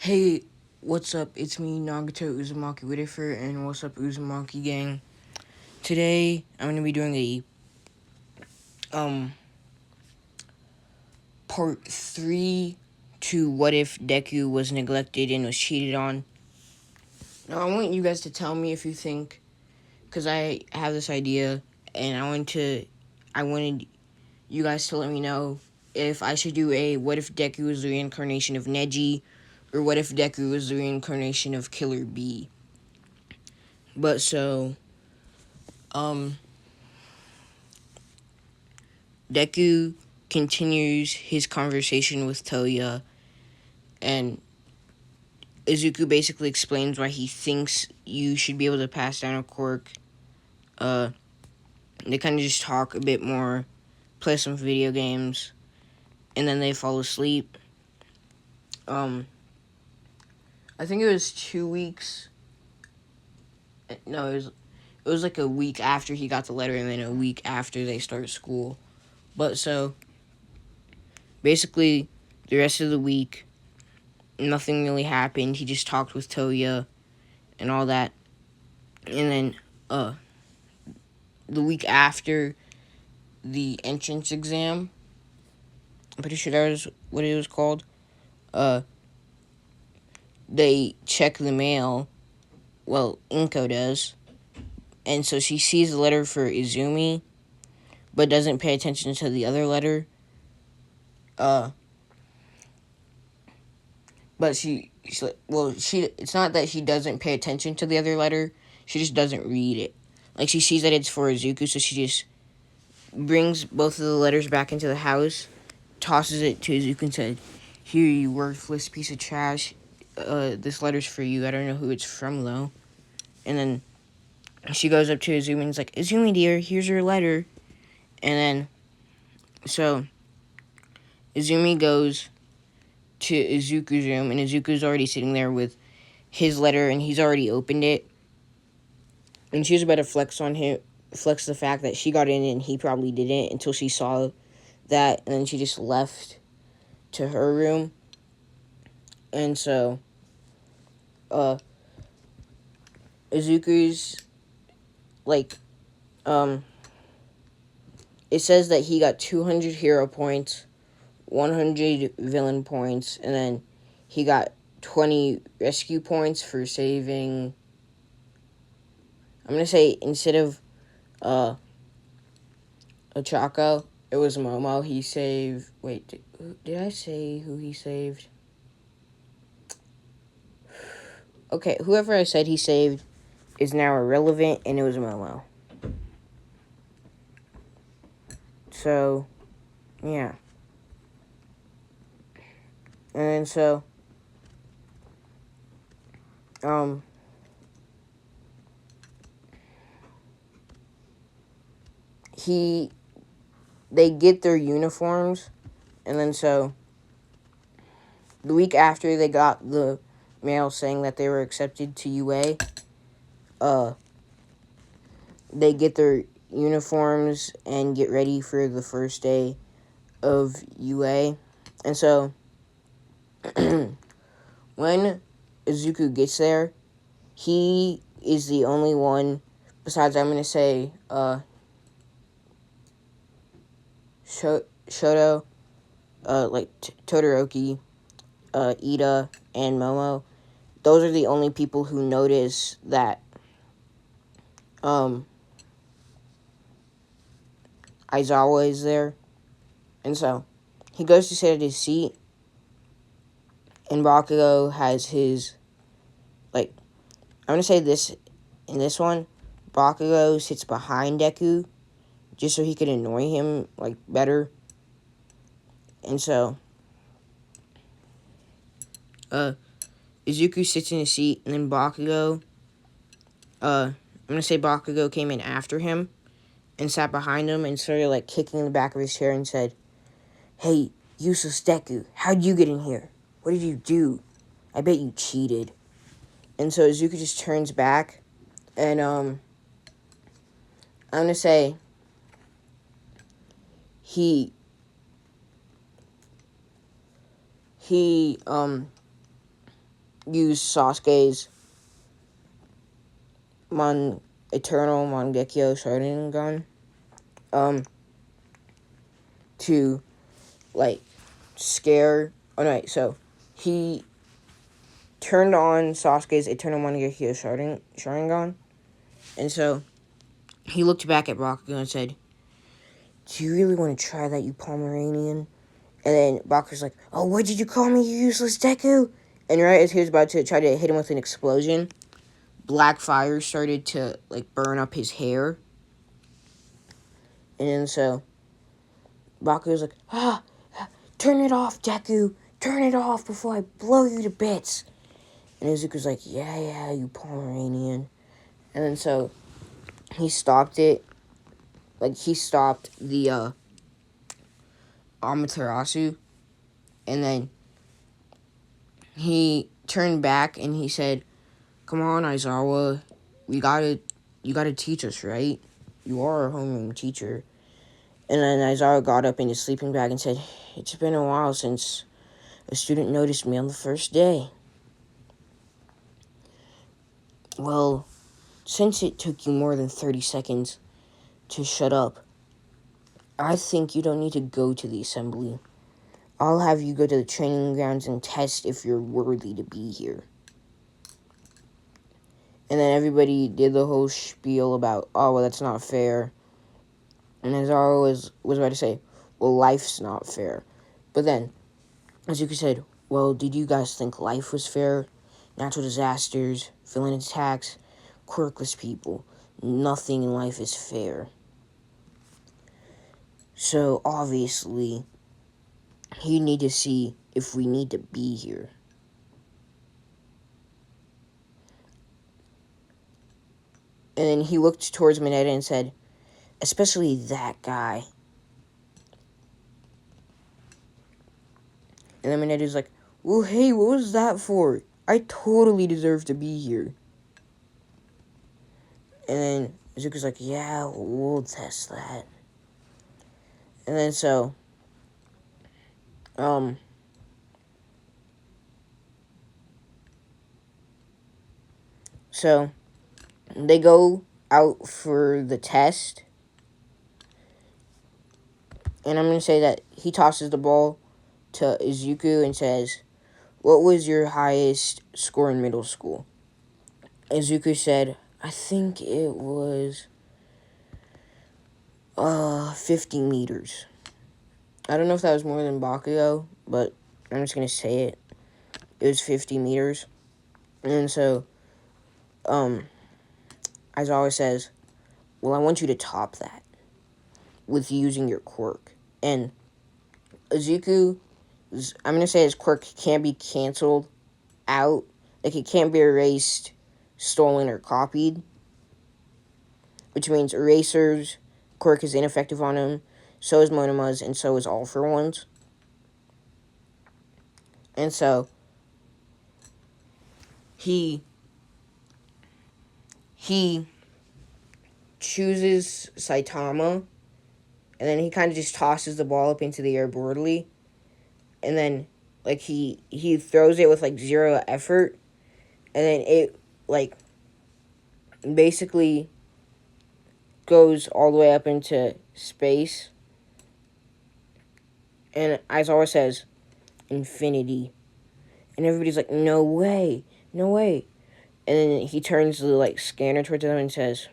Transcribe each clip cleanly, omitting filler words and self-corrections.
Hey, what's up? It's me, Nagato Uzumaki Whitaker, and what's up, Uzumaki gang? Today, I'm gonna be doing a um part 3 to what if Deku was neglected and was cheated on. Now, I want you guys to tell me if you think, because I have this idea, and I wanted you guys to let me know if I should do a what if Deku was the reincarnation of Neji, or what if Deku was the reincarnation of Killer B. But so, um, Deku continues his conversation with Toya, and Izuku basically explains why he thinks you should be able to pass down a quirk. Uh, they kind of just talk a bit more, play some video games, and then they fall asleep. Um, I think it was 2 weeks. No, it was like a week after he got the letter, and then a week after they start school. But so basically, the rest of the week, nothing really happened. He just talked with Toya and all that. And then the week after the entrance exam, I'm pretty sure that was what it was called. Uh they check the mail. Well, Inko does. And so she sees the letter for Izumi, but doesn't pay attention to the other letter. Uh but she it's not that she doesn't pay attention to the other letter, she just doesn't read it. Like, she sees that it's for Izuku, so she just brings both of the letters back into the house, tosses it to Izuku and said, "Here, you worthless piece of trash. This letter's for you. I don't know who it's from, though." And then she goes up to Izumi and is like, "Izumi, dear, here's your letter." And then, so, Izumi goes to Izuku's room, and Izuku's already sitting there with his letter, and he's already opened it. And she was about to flex the fact that she got in and he probably didn't, until she saw that, and then she just left to her room. And so, Izuku's, like, it says that he got 200 hero points, 100 villain points, and then he got 20 rescue points for saving. I'm gonna say, instead of Ochako, it was Momo. He saved. Wait, did I say who he saved? Okay, whoever I said he saved is now irrelevant, and it was Momo. So, yeah. And then so, they get their uniforms, and then so, the week after they got the mail saying that they were accepted to UA, they get their uniforms and get ready for the first day of UA. And so, when Izuku gets there, he is the only one, besides, I'm going to say, Shoto, Todoroki, Ida, and Momo. Those are the only people who notice that Aizawa is there. And so, he goes to sit at his seat, and Bakugo has his, I'm going to say this, in this one, Bakugo sits behind Deku, just so he could annoy him, better. And so, Izuku sits in his seat, and then Bakugo, I'm going to say Bakugo came in after him, and sat behind him, and started, kicking the back of his chair and said, "Hey, useless Deku, how'd you get in here? What did you do? I bet you cheated." And so Izuku just turns back, and, I'm going to say, he use Sasuke's Eternal Mangekyo Sharingan to like scare. Oh no, so he turned on Sasuke's Eternal Mangekyo Sharingan, and so he looked back at Bakugo and said, "Do you really want to try that, you Pomeranian?" And then Bakugo's like, "Oh, what did you call me, you useless Deku?" And right as he was about to try to hit him with an explosion, black fire started to like burn up his hair. And then so Bakugo's like, turn it off, Deku. Turn it off before I blow you to bits. And Izuku's like, yeah, you Pomeranian. And then so he stopped it. Like, he stopped the Amaterasu. And then he turned back and he said, "Come on, Aizawa. You gotta teach us, right? You are our homeroom teacher." And then Aizawa got up in his sleeping bag and said, "It's been a while since a student noticed me on the first day." "Well, since it took you more than 30 seconds to shut up, I think you don't need to go to the assembly. I'll have you go to the training grounds and test if you're worthy to be here." And then everybody did the whole spiel about, "Oh, well, that's not fair." And Aizawa was about to say, "Well, life's not fair." But then Azuki said, "Well, did you guys think life was fair? Natural disasters, villain attacks, quirkless people. Nothing in life is fair. So, obviously, you need to see if we need to be here." And then he looked towards Mineta and said, "Especially that guy." And then Mineta's like, "Well, hey, what was that for? I totally deserve to be here." And then Izuku's like, "Yeah, we'll test that." And then so, so they go out for the test. And I'm going to say that he tosses the ball to Izuku and says, "What was your highest score in middle school?" Izuku said, "I think it was 50 meters. I don't know if that was more than Bakugo, but I'm just going to say it. It was 50 meters. And so, Aizawa says, "Well, I want you to top that with using your quirk." And Izuku, I'm going to say his quirk can't be canceled out. Like, it can't be erased, stolen, or copied. Which means Eraser's quirk is ineffective on him, so is Monoma's, and so is All For One's. And so, he chooses Saitama, and then he kind of just tosses the ball up into the air boredly, and then, like, he throws it with, like, zero effort, and then it, like, basically goes all the way up into space, and Aizawa says, "Infinity." And everybody's like, "No way, no way." And then he turns the, like, scanner towards them and says,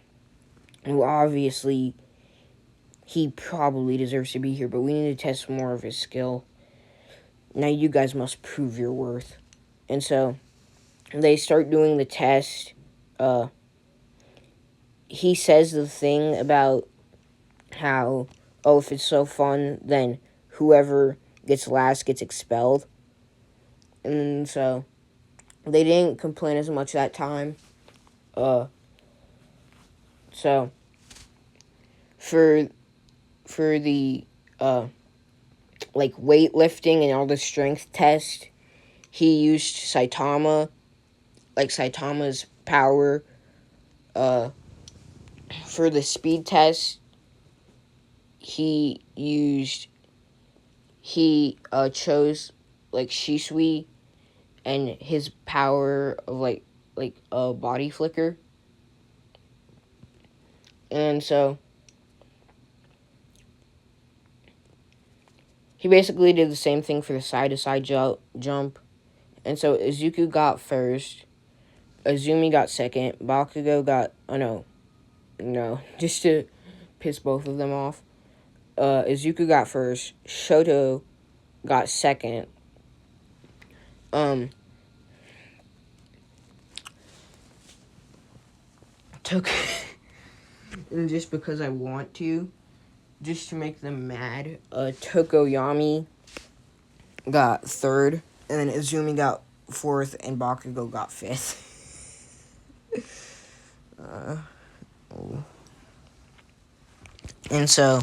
"Well, obviously, he probably deserves to be here, but we need to test more of his skill. Now you guys must prove your worth." And so they start doing the test. He says the thing about how, "Oh, if it's so fun, then whoever gets last gets expelled." And so they didn't complain as much that time. So for the like weightlifting and all the strength test, he used Saitama's power. For the speed test, he chose like Shisui and his power of like a body flicker. And so he basically did the same thing for the side to side jump. And so Izuku got first, Azumi got second, Bakugo got no, just to piss both of them off. Izuku got first, Shoto got second. Took and just because I want to, just to make them mad, Tokoyami got third, and then Izumi got fourth, and Bakugo got fifth. And so,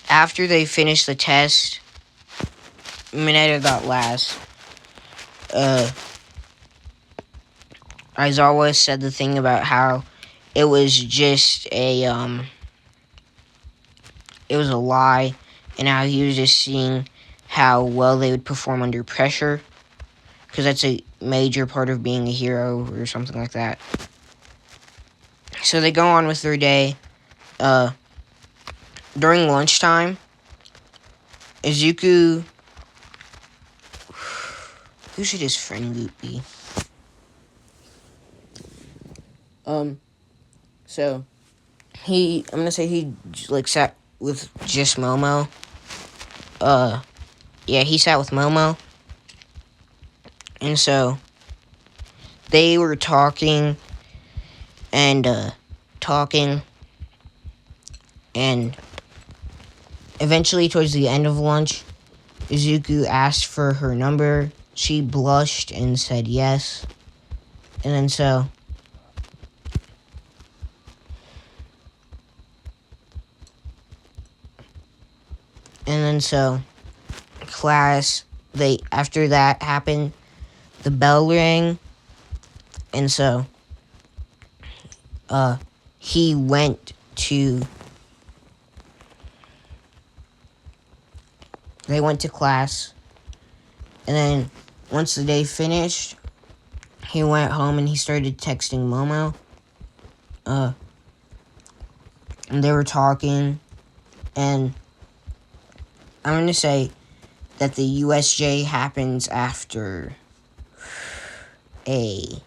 after they finished the test, Mineta got last. Aizawa said the thing about how it was just it was a lie, and how he was just seeing how well they would perform under pressure, because that's a major part of being a hero or something like that. So they go on with their day. During lunchtime, Izuku, who should his friend group be? So I'm gonna say he like sat with just Momo. Yeah, he sat with Momo. And so they were talking and and eventually towards the end of lunch, Izuku asked for her number. She blushed and said yes. And then so class, after that happened, the bell rang, and so he went to they went to class, and then once the day finished, he went home and he started texting Momo. And they were talking, and I'm gonna say that the USJ happens after a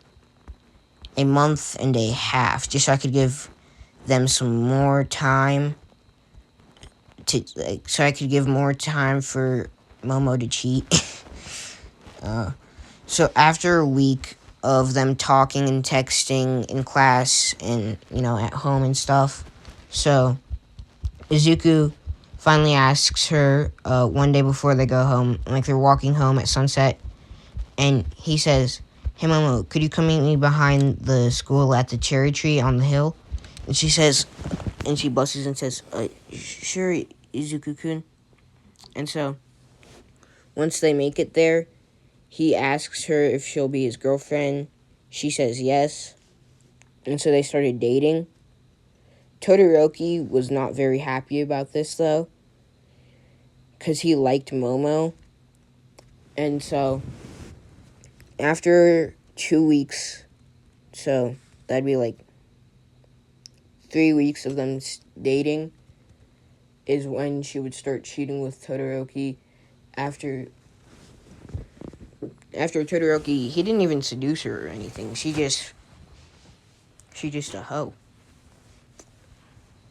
month and a half, just so I could give them some more time so I could give more time for Momo to cheat. So after a week of them talking and texting in class and, at home and stuff, so Izuku finally asks her one day before they go home, like they're walking home at sunset, and he says, "Hey Momo, could you come meet me behind the school at the cherry tree on the hill?" And she says, and she busts and says, "Sure, Izuku-kun." And so, once they make it there, he asks her if she'll be his girlfriend. She says yes. And so they started dating. Todoroki was not very happy about this, though, because he liked Momo. And so, after 2 weeks, so that'd be like 3 weeks of them dating, is when she would start cheating with Todoroki. After Todoroki, he didn't even seduce her or anything. She just a hoe.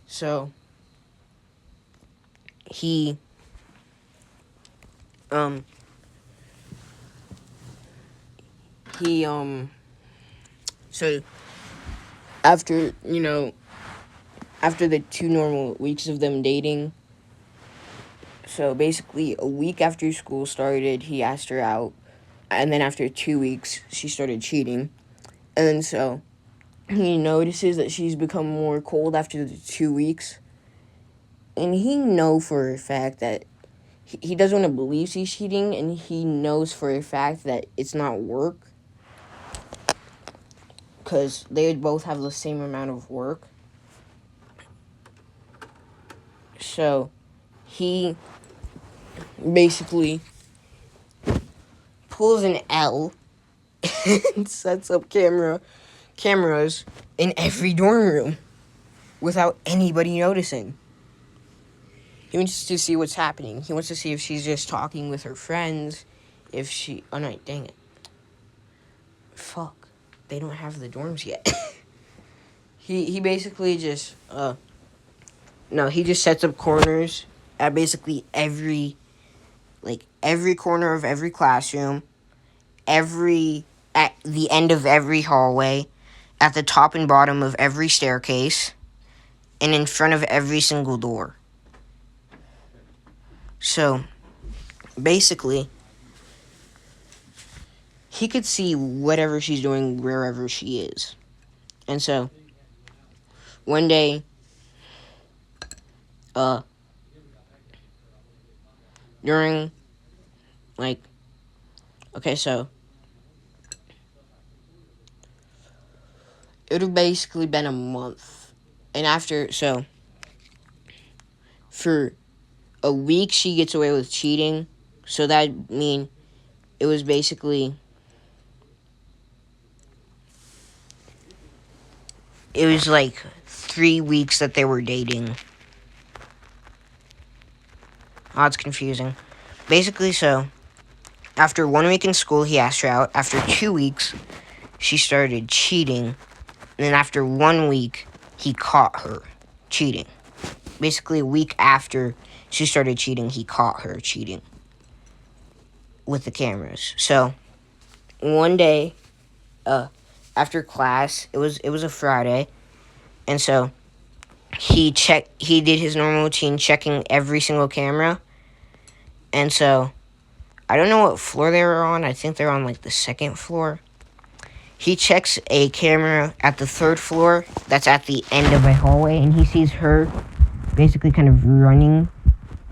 So he so after the 2 normal weeks of them dating, so basically a week after school started, he asked her out, and then after 2 weeks she started cheating, and then so he notices that she's become more cold after the 2 weeks, and he knows for a fact that he doesn't want to believe she's cheating, and he knows for a fact that it's not work, because they both have the same amount of work. So he basically pulls an L and sets up cameras in every dorm room without anybody noticing. He wants to see what's happening. He wants to see if she's just talking with her friends. If she... Oh, no, dang it. Fuck. They don't have the dorms yet. He basically just... No, he just sets up corners at basically every corner of every classroom, at the end of every hallway, at the top and bottom of every staircase, and in front of every single door. So, basically, he could see whatever she's doing wherever she is. And so, one day, during, okay, so, it would have basically been a month. And for a week, she gets away with cheating. So that mean it was basically... It was 3 weeks that they were dating. Oh, it's confusing. Basically, so, after 1 week in school, he asked her out. After 2 weeks, she started cheating. And then after 1 week, he caught her cheating. Basically, a week after she started cheating, he caught her cheating with the cameras. So, one day, after class, it was a Friday, and so he did his normal routine, checking every single camera. And so, I don't know what floor they were on. I think they're on the second floor. He checks a camera at the third floor that's at the end of a hallway, and he sees her basically kind of running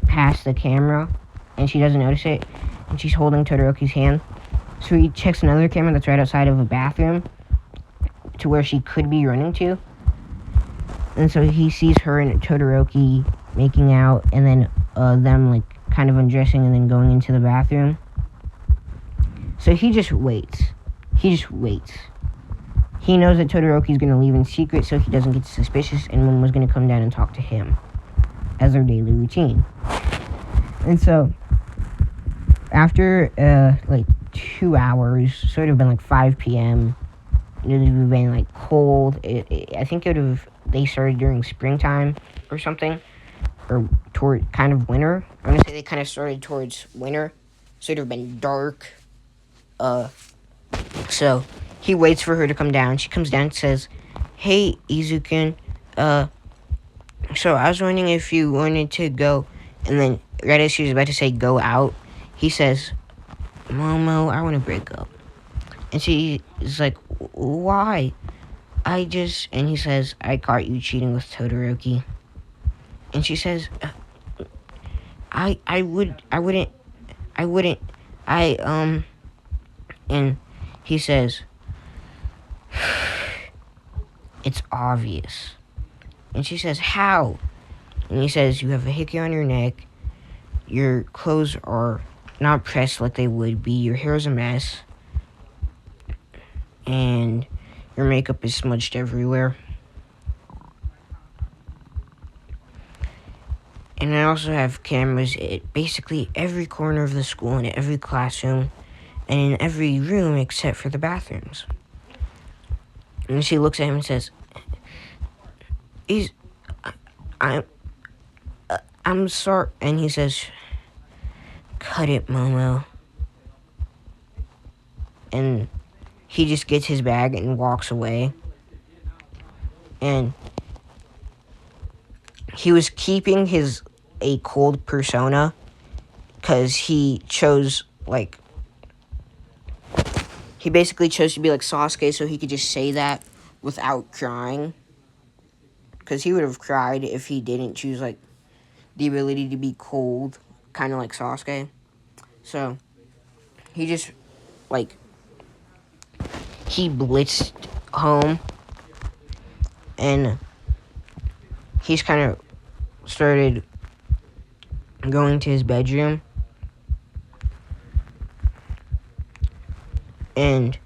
past the camera, and she doesn't notice it, and she's holding Todoroki's hand. So he checks another camera that's right outside of a bathroom to where she could be running to. And so he sees her and Todoroki making out, and then them kind of undressing and then going into the bathroom. So he just waits. He knows that Todoroki's going to leave in secret so he doesn't get suspicious, and Momo's going to come down and talk to him as their daily routine. And so, after 2 hours, so it would have been 5 p.m., it would have been cold. I think they started during springtime or something, or toward kind of winter. I'm going to say they kind of started towards winter, so it would have been dark. So he waits for her to come down. She comes down and says, "Hey, Izuku, so I was wondering if you wanted to go," and then right as she was about to say go out, he says, "Momo, I want to break up." And she is like, "Why?" And he says, "I caught you cheating with Todoroki." And she says, and he says, "It's obvious." And she says, "How?" And he says, "You have a hickey on your neck, your clothes are not pressed like they would be, your hair's a mess, and your makeup is smudged everywhere. And I also have cameras at basically every corner of the school and at every classroom and in every room except for the bathrooms." And she looks at him and says, I'm sorry." And he says, "Cut it, Momo." And he just gets his bag and walks away. And he was keeping a cold persona because he chose, he basically chose to be like Sasuke so he could just say that without crying. Because he would have cried if he didn't choose, the ability to be cold, kind of like Sasuke. So, he just, he blitzed home, and he's kind of started going to his bedroom, And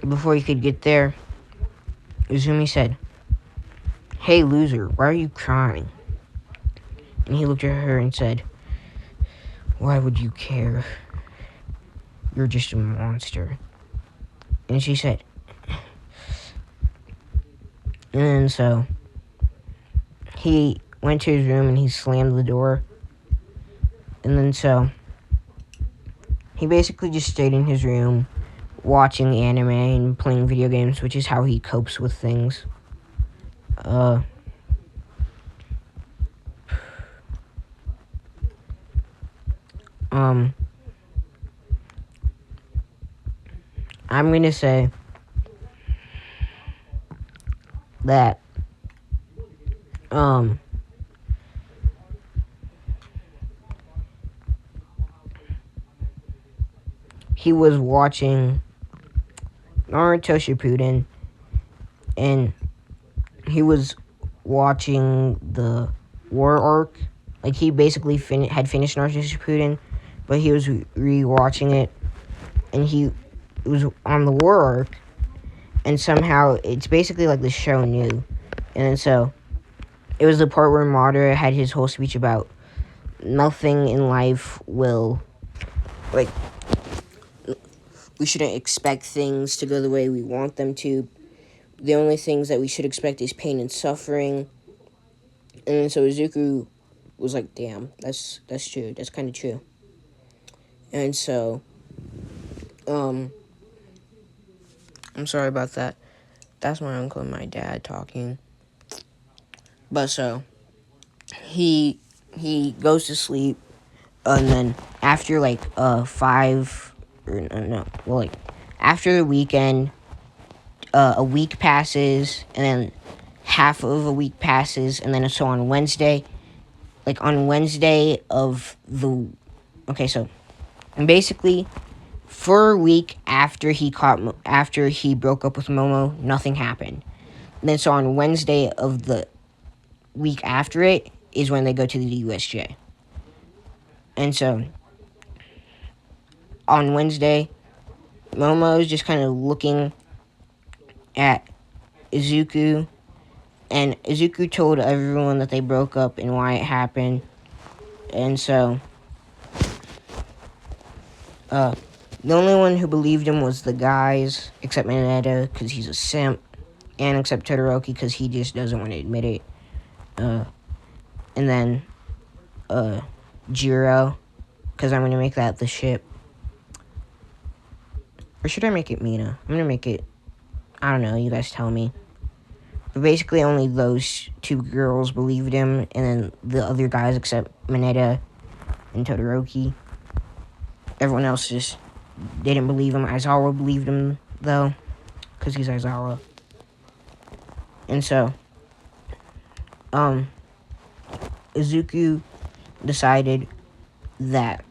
before he could get there, Izumi said, "Hey, loser, why are you crying?" And he looked at her and said, "Why would you care? You're just a monster." And she said, and then so he went to his room and he slammed the door. And then so he basically just stayed in his room watching anime and playing video games, which is how he copes with things. I'm gonna say that, he was watching Naruto Shippuden, and he was watching the war arc. Like, he basically had finished Naruto Shippuden, but he was re-watching it, and he was on the war arc, and somehow it's basically like the show knew. And then so it was the part where Madara had his whole speech about nothing in life will, like, we shouldn't expect things to go the way we want them to. The only things that we should expect is pain and suffering. And then so Izuku was like, damn, that's true. That's kind of true. And so, I'm sorry about that. That's my uncle and my dad talking. But so, he goes to sleep, and then after like 5, or no, well, like after the weekend, a week passes, and then half of a week passes, and then so on Wednesday, of the, okay, so basically for a week after he broke up with Momo, nothing happened. And then so on Wednesday of the week after it is when they go to the USJ. And so on Wednesday, Momo is just kind of looking at Izuku, and Izuku told everyone that they broke up and why it happened. And so the only one who believed him was the guys, except Mineta, because he's a simp, and except Todoroki, because he just doesn't want to admit it. And then Jiro, because I'm going to make that the ship. Or should I make it Mina? I'm going to make it, I don't know, you guys tell me. But basically only those two girls believed him, and then the other guys except Mineta and Todoroki. Everyone else just didn't believe him. Aizawa believed him, though, because he's Aizawa. And so, Izuku decided that,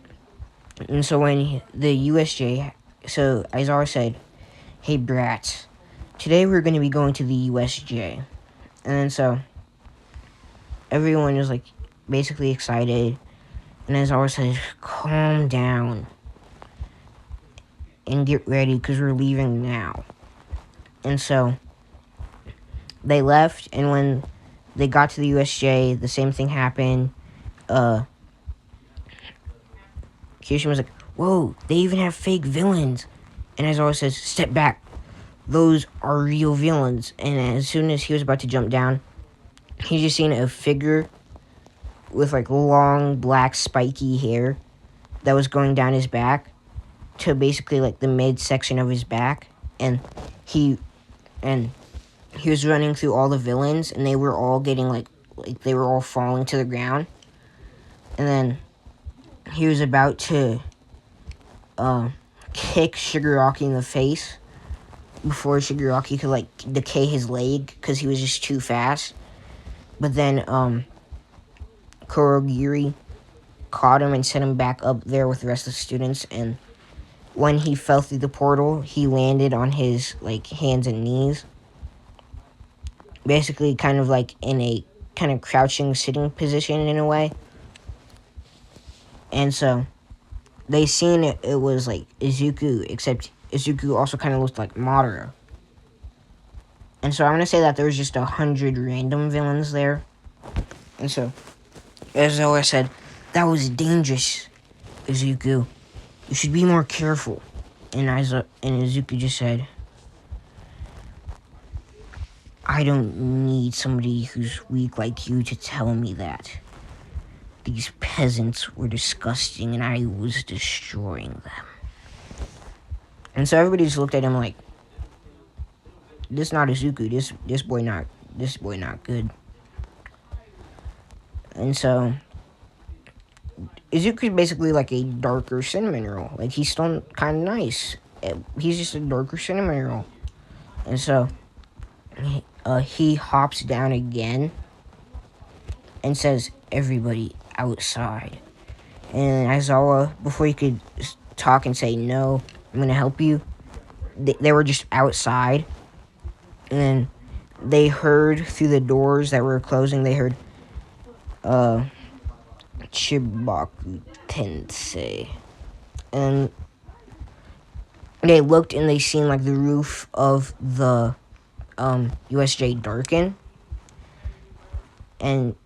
and so when the USJ, so Aizawa said, "Hey brats, today we're going to be going to the USJ." And then so everyone was like basically excited, and Aizawa said, "Calm down and get ready because we're leaving now." And so they left, and when they got to the USJ, the same thing happened. Kyushin was like, "Whoa, they even have fake villains." And Aizawa says, "Step back. Those are real villains." And as soon as he was about to jump down, he just seen a figure with like long black spiky hair that was going down his back to basically like the midsection of his back, and he was running through all the villains, and they were all getting like they were all falling to the ground. And then he was about to kick Shigaraki in the face before Shigaraki could like decay his leg because he was just too fast. But then Kurogiri caught him and set him back up there with the rest of the students, and when he fell through the portal, he landed on his like hands and knees, basically kind of like in a kind of crouching sitting position in a way. And so they seen it was like Izuku, except Izuku also kind of looked like Madara. And so I'm going to say that there was just 100 random villains there. And so, as Aizawa said, that was dangerous, Izuku. You should be more careful. And Izuku just said, I don't need somebody who's weak like you to tell me that. These peasants were disgusting and I was destroying them. And so everybody just looked at him like, this not Izuku, this boy not good. And so Izuku's basically like a darker cinnamon roll. Like, he's still kind of nice. He's just a darker cinnamon roll. And so he hops down again and says, everybody outside. And Aizawa, before he could talk and say, no, I'm going to help you, they were just outside. And then they heard through the doors that were closing, they heard Chibaku Tensei. And they looked and they seen like the roof of the USJ darken. And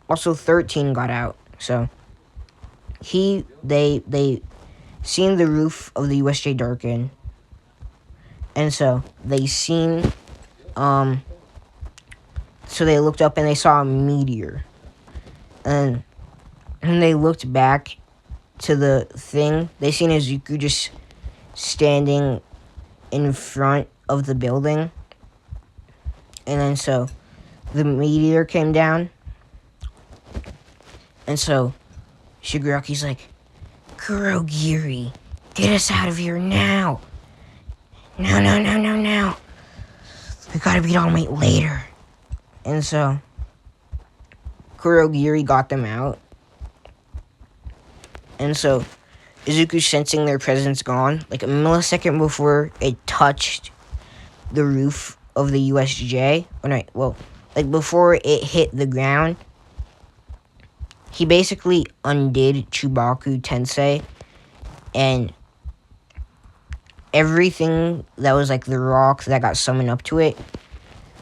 also 13 got out. So they seen the roof of the USJ darken. And so they seen so they looked up and they saw a meteor. And when they looked back to the thing, they seen Izuku just standing in front of the building. And then so the meteor came down. And so Shigaraki's like, Kurogiri, get us out of here now. No. We gotta beat All Might later. And so Kurogiri got them out. And so Izuku, sensing their presence gone, like a millisecond before it touched the roof of the USJ, like before it hit the ground, he basically undid Chibaku Tensei, and everything that was like the rock that got summoned up to it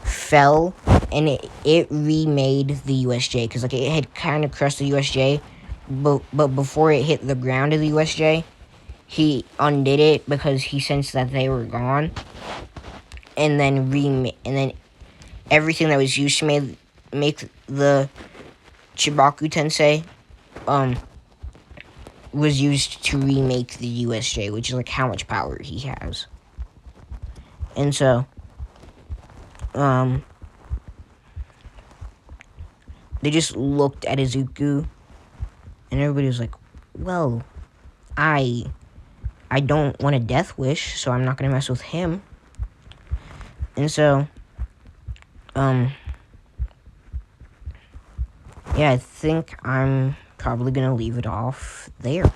fell, and it remade the USJ, because like it had kind of crushed the USJ, but before it hit the ground of the USJ, he undid it because he sensed that they were gone, and then everything that was used to make the Chibaku Tensei was used to remake the USJ, which is like how much power he has. And so they just looked at Izuku, and everybody was like, well, I don't want a death wish, so I'm not gonna mess with him. And so yeah, I think I'm probably gonna leave it off there.